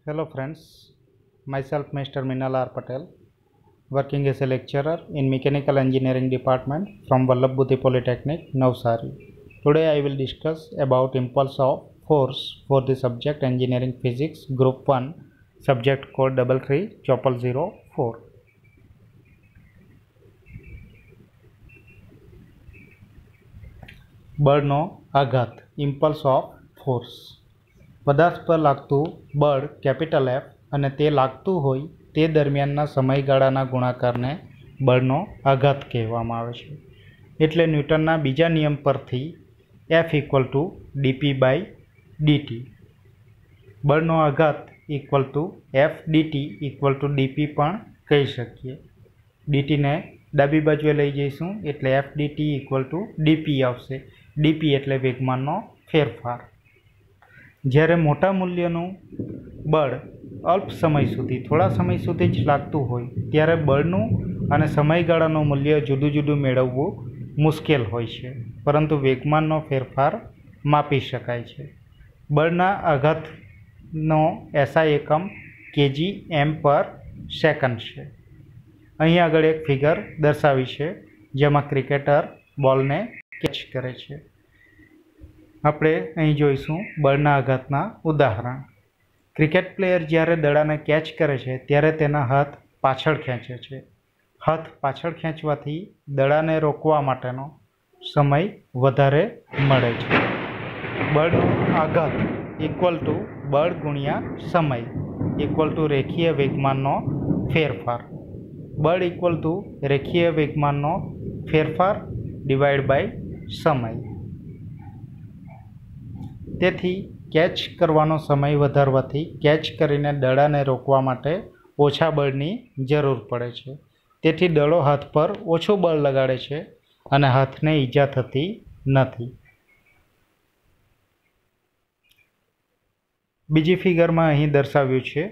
Hello friends, myself Mr. Minal R. Patel, working as a lecturer in Mechanical Engineering Department from Vallabh Budhi Polytechnic, Navsari. Today I will discuss about impulse of force for the subject Engineering Physics Group 1, subject code 33004. બળનો આઘાત impulse of force પદાર્થ પર લાગતું બળ capital F અને તે લાગતું હોય તે દરમિયાનના સમયગાળાના ગુણાકારને બળનો આઘાત કહેવામાં આવે છે. એટલે ન્યૂટનના બીજા નિયમ પરથી F equal to DP by DT, બળનો આઘાત equal to F DT equal to DP પણ કહી શકીએ. ડીટીને ડાબી બાજુએ લઈ જઈશું એટલે F DT equal to DP આવશે. ડીપી એટલે વેગમાનનો ફેરફાર. જ્યારે મોટા મૂલ્યનું બળ અલ્પ સમય સુધી થોડા સમય સુધી જ લાગતું હોય ત્યારે બળનું અને સમયગાળાનું મૂલ્ય જુદું જુદું મેળવવું મુશ્કેલ હોય છે, પરંતુ વેગમાનનો ફેરફાર માપી શકાય છે. બળના આઘાતનો એસઆઈ એકમ કેજી એમ પર સેકન્ડ છે. અહીં આગળ એક ફિગર દર્શાવી છે જેમાં ક્રિકેટર બોલને કેચ કરે છે. આપણે અહીં જોઈશું બળના આઘાતના ઉદાહરણ. ક્રિકેટ પ્લેયર જ્યારે દડાને કેચ કરે છે ત્યારે તેના હાથ પાછળ ખેંચે છે. હાથ પાછળ ખેંચવાથી દડાને રોકવા માટેનો સમય વધારે મળે છે. બળનો આઘાત ઇક્વલ ટુ બળ ગુણ્યા સમય ઇક્વલ ટુ રેખીય વેગમાનનો ફેરફાર. બળ ઇક્વલ ટુ રેખીય વેગમાનનો ફેરફાર ડિવાઈડ બાય સમય. તેથી કેચ કરવાનો સમય વધારવાથી કેચ કરીને દડાને રોકવા માટે ઓછા બળની જરૂર પડે છે. તેથી દડો હાથ પર ઓછું બળ લગાડે છે અને હાથને ઈજા થતી નથી. બીજી ફિગરમાં અહીં દર્શાવ્યું છે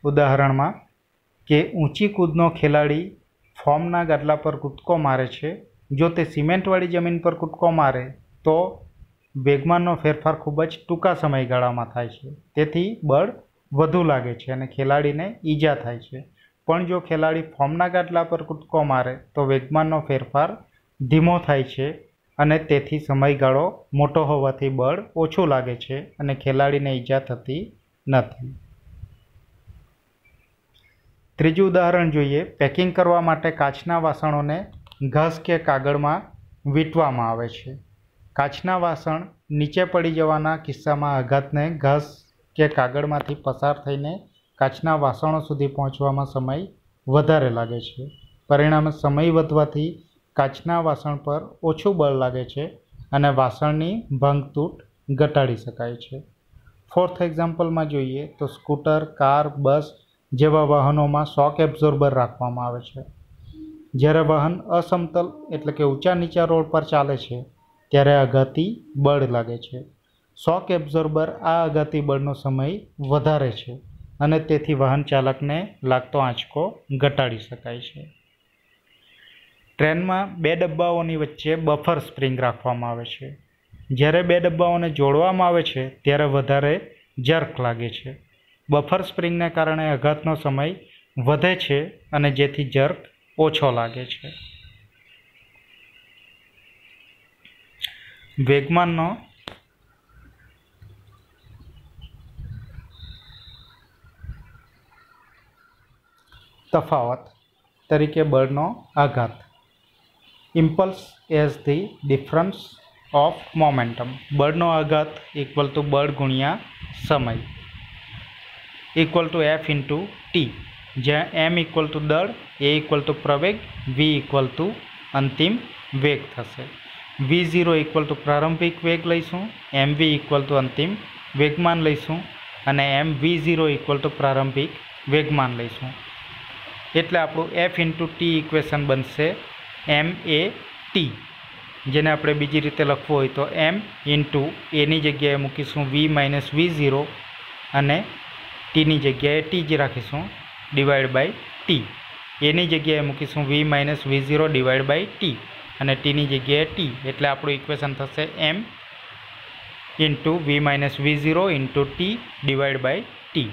ઉદાહરણમાં કે ઊંચી કૂદનો ખેલાડી ફોર્મના ગાદલા પર કૂદકો મારે છે. જો તે સિમેન્ટવાળી જમીન પર કૂદકો મારે તો વેગમાનનો ફેરફાર ખૂબ જ ટૂંકા સમયગાળામાં થાય છે. તેથી બળ વધુ લાગે છે અને ખેલાડીને ઈજા થાય છે. પણ જો ખેલાડી ફોર્મના ગાદલા પર કૂદકો મારે તો વેગમાનનો ફેરફાર ધીમો થાય છે અને તેથી સમયગાળો મોટો હોવાથી બળ ઓછું લાગે છે અને ખેલાડીને ઈજા થતી નથી. ત્રીજું ઉદાહરણ જોઈએ. પેકિંગ કરવા માટે કાચના વાસણોને ઘાસ કે કાગળમાં વીંટવામાં આવે છે. કાચના વાસણ નીચે પડી જવાના કિસ્સામાં આઘાતને ઘાસ કે કાગળમાંથી પસાર થઈને કાચના વાસણો સુધી પહોંચવામાં સમય વધારે લાગે છે. પરિણામે સમય વધવાથી કાચના વાસણ પર ઓછું બળ લાગે છે અને વાસણની ભાંગતૂટ ઘટાડી શકાય છે. ફોર્થ એક્ઝામ્પલમાં જોઈએ તો સ્કૂટર, કાર, બસ જેવા વાહનોમાં શોક એબ્ઝોર્બર રાખવામાં આવે છે. જ્યારે વાહન અસમતલ એટલે કે ઊંચા નીચા રોડ પર ચાલે છે ત્યારે આઘાતી બળ લાગે છે. શોક એબ્ઝોર્બર આ આઘાતી બળનો સમય વધારે છે અને તેથી વાહન ચાલકને લાગતો આંચકો ઘટાડી શકાય છે. ટ્રેનમાં બે ડબ્બાઓની વચ્ચે બફર સ્પ્રિંગ રાખવામાં આવે છે. જ્યારે બે ડબ્બાઓને જોડવામાં આવે છે ત્યારે વધારે જર્ક લાગે છે. બફર સ્પ્રિંગને કારણે આઘાતનો સમય વધે છે અને જેથી જર્ક ઓછો લાગે છે. વેગમાનનો તફાવત તરીકે બળનો આઘાત. Impulse as the difference of momentum. બળનો આઘાત ઇક્વલ ટુ બળ ગુણ્યા સમય equal to F into T, જ્યાં એમ ઇક્વલ ટુ દળ, એ ઇક્વલ ટુ પ્રવેગ, વી ઇક્વલ ટુ અંતિમ વેગ થશે. V0 ઇક્વલ ટુ પ્રારંભિક વેગ લઈશું, MV ઇક્વલ ટુ અંતિમ વેગમાન લઈશું અને MV0 ઇક્વલ ટુ પ્રારંભિક વેગમાન લઈશું. એટલે આપણું એફ ઇન્ટુ ટી ઇક્વેશન બનશે MAT, જેને આપણે બીજી રીતે લખવું હોય તો M ઇન્ટુ એની જગ્યાએ મૂકીશું V માઇનસ V0 અને ટીની જગ્યાએ ટી જ રાખીશું ડિવાઈડ બાય ટી. એની જગ્યાએ મૂકીશું V minus V0 divide by T અને ટીની જગ્યાએ ટી. એટલે આપણું ઇક્વેશન થશે M into V minus V0 into T divide by T.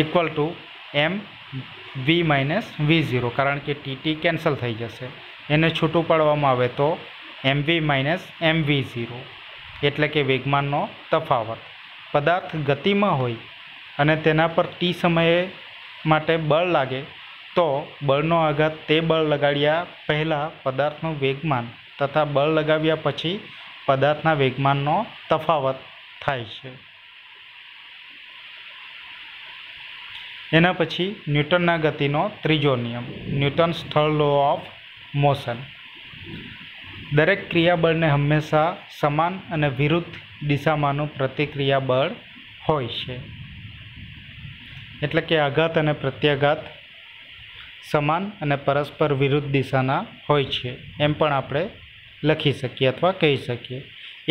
Equal to M V minus V0, કારણ કે ટીટી કેન્સલ થઈ જશે. એને છૂટું પાડવામાં આવે તો MV માઇનસ MV0, એટલે કે વેગમાનનો તફાવત. પદાર્થ ગતિમાં હોય અને તેના પર ટી સમયે માટે બળ લાગે તો બળનો આઘાત તે બળ લગાડ્યા પહેલાં પદાર્થનું વેગમાન તથા બળ લગાવ્યા પછી પદાર્થના વેગમાનનો તફાવત થાય છે. એના પછી ન્યૂટનના ગતિનો ત્રીજો નિયમ, Newton's third law of motion. દરેક ક્રિયાબળને હંમેશા સમાન અને વિરુદ્ધ દિશામાંનું પ્રતિક્રિયા બળ હોય છે. એટલે કે આઘાત અને પ્રત્યાઘાત સમાન અને પરસ્પર વિરુદ્ધ દિશાના હોય છે, એમ પણ આપણે લખી શકીએ અથવા કહી શકીએ.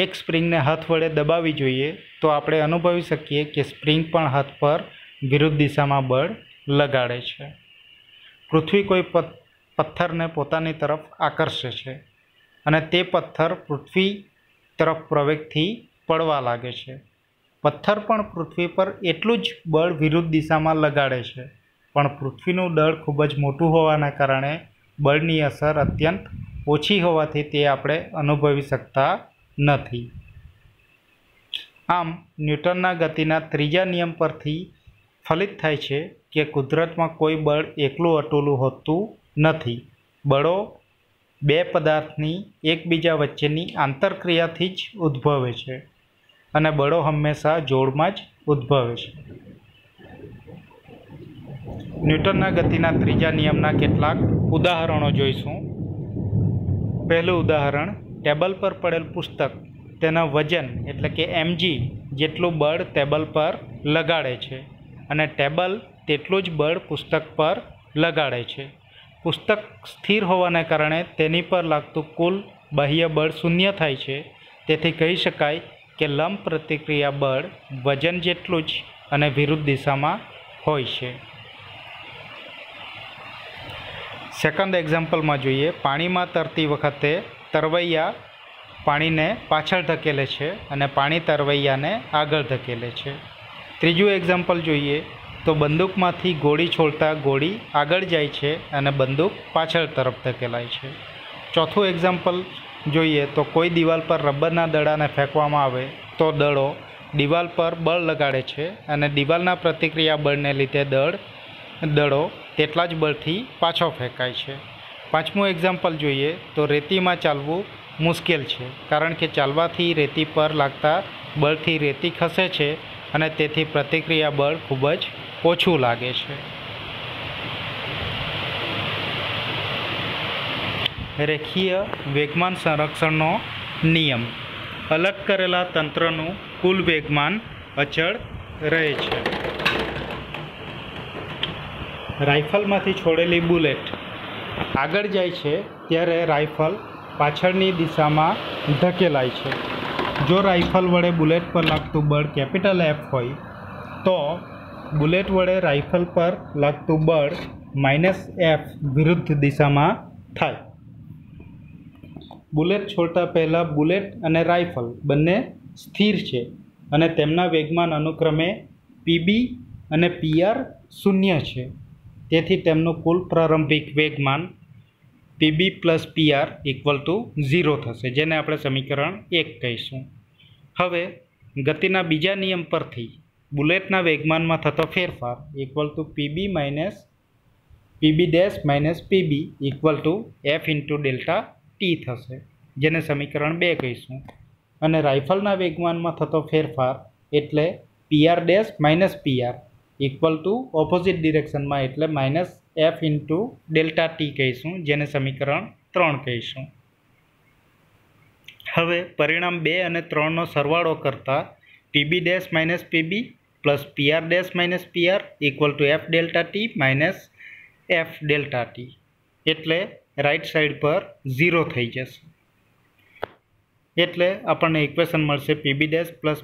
એક સ્પ્રિંગને હાથ વડે દબાવવી જોઈએ તો આપણે અનુભવી શકીએ કે સ્પ્રિંગ પણ હાથ પર વિરુદ્ધ દિશામાં બળ લગાડે છે. પૃથ્વી કોઈ પથ્થરને પોતાની તરફ આકર્ષે છે અને તે પથ્થર પૃથ્વી તરફ પ્રવેગથી પડવા લાગે છે. પથ્થર પણ પૃથ્વી પર એટલું જ બળ વિરુદ્ધ દિશામાં લગાડે છે, પણ પૃથ્વીનું દળ ખૂબ જ મોટું હોવાના કારણે બળની અસર અત્યંત ઓછી હોવાથી તે આપણે અનુભવી શકતા નથી. આમ ન્યૂટનના ગતિના ત્રીજા નિયમ પરથી ફલિત થાય છે કે કુદરતમાં કોઈ બળ એકલું અટૂલું હોતું નથી. બળો બે પદાર્થની એકબીજા વચ્ચેની આંતરક્રિયાથી જ ઉદ્ભવે છે અને બળો હંમેશા જોડમાં જ ઉદ્ભવે છે. ન્યૂટનના ગતિના ત્રીજા નિયમના કેટલાક ઉદાહરણો જોઈશું. પહેલું ઉદાહરણ, ટેબલ પર પડેલ પુસ્તક તેના વજન એટલે કે mg જેટલું બળ ટેબલ પર લગાડે છે અને ટેબલ તેટલું જ બળ પુસ્તક પર લગાડે છે. પુસ્તક સ્થિર હોવાને કારણે તેની પર લાગતું કુલ બાહ્ય બળ શૂન્ય થાય છે. તેથી કહી શકાય કે લંબ પ્રતિક્રિયા બળ વજન જેટલું જ અને વિરુદ્ધ દિશામાં હોય છે. સેકન્ડ એક્ઝામ્પલમાં જોઈએ, પાણીમાં તરતી વખતે તરવૈયા પાણીને પાછળ ધકેલે છે અને પાણી તરવૈયાને આગળ ધકેલે છે. ત્રીજું એક્ઝામ્પલ જોઈએ તો બંદૂકમાંથી ગોળી છોડતા ગોળી આગળ જાય છે અને બંદૂક પાછળ તરફ ધકેલાય છે. ચોથું એક્ઝામ્પલ જોઈએ તો કોઈ દિવાલ પર રબરના દડાને ફેંકવામાં આવે તો દડો દિવાલ પર બળ લગાડે છે અને દિવાલના પ્રતિક્રિયા બળને લીધે દડો તેટલા જ બળથી પાછો ફેંકાય છે. પાંચમું એક્ઝામ્પલ જોઈએ તો રેતીમાં ચાલવું મુશ્કેલ છે, કારણ કે ચાલવાથી રેતી પર લાગતા બળથી રેતી ખસે છે અને તેથી પ્રતિક્રિયા બળ ખૂબ જ ઓછું લાગે છે. રેખીય વેગમાન સંરક્ષણનો નિયમ. અલગ કરેલા તંત્રનું કુલ વેગમાન અચળ રહે છે. રાઇફલમાંથી છોડેલી બુલેટ આગળ જાય છે ત્યારે રાઇફલ પાછળની દિશામાં ધકેલાય છે. જો રાઇફલ વડે બુલેટ પર લાગતું બળ કેપિટલ F હોય તો બુલેટ વડે રાઇફલ પર લાગતું બળ -F વિરુદ્ધ દિશામાં થાય. બુલેટ છોડતા પહેલાં બુલેટ અને રાઇફલ બંને સ્થિર છે અને તેમના વેગમાન અનુક્રમે PB અને PR શૂન્ય છે. તેથી તેમનું કુલ પ્રારંભિક વેગમાન PB + PR = 0 થશે, જેને આપણે સમીકરણ 1 કહીશું. હવે ગતિના બીજા નિયમ પરથી બુલેટના વેગમાનમાં થતો ફેરફાર PB - PB = F × Δt થશે, જેને સમીકરણ 2 કહીશું. અને રાઇફલના વેગમાનમાં થતો ફેરફાર એટલે PR - PR ઓપોઝિટ ડિરેક્શનમાં એટલે -F × Δt કહીશું, જેને સમીકરણ 3 કહીશું. હવે પરિણામ 2 અને 3નો સરવાળો કરતાં PB - PB + PR - PR = F Δt - F Δt, એટલે રાઈટ સાઈડ પર 0 થઈ જશે. એટલે આપણને ઇક્વેશન મળશે PB +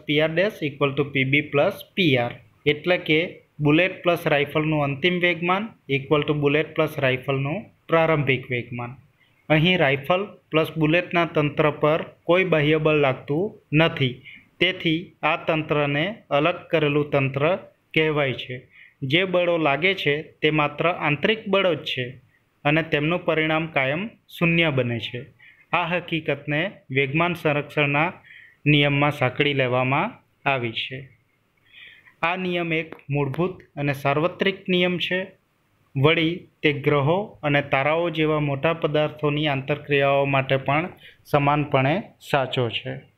PR = PB + PR, એટલે કે બુલેટ પ્લસ રાઇફલનું અંતિમ વેગમાન બુલેટ પ્લસ રાઇફલનું પ્રારંભિક વેગમાન. અહીં રાઇફલ પ્લસ બુલેટના તંત્ર પર કોઈ બાહ્ય બળ લાગતું નથી, તેથી આ તંત્રને અલગ કરેલું તંત્ર કહેવાય છે. જે બળો લાગે છે તે માત્ર આંતરિક બળો જ છે અને તેમનું પરિણામ કાયમ શૂન્ય બને છે. આ હકીકતને વેગમાન સંરક્ષણના નિયમમાં સાંકળી લેવામાં આવી છે. આ નિયમ એક મૂળભૂત અને સાર્વત્રિક નિયમ છે. વળી તે ગ્રહો અને તારાઓ જેવા મોટા પદાર્થોની આંતરક્રિયાઓ માટે પણ સમાનપણે સાચો છે.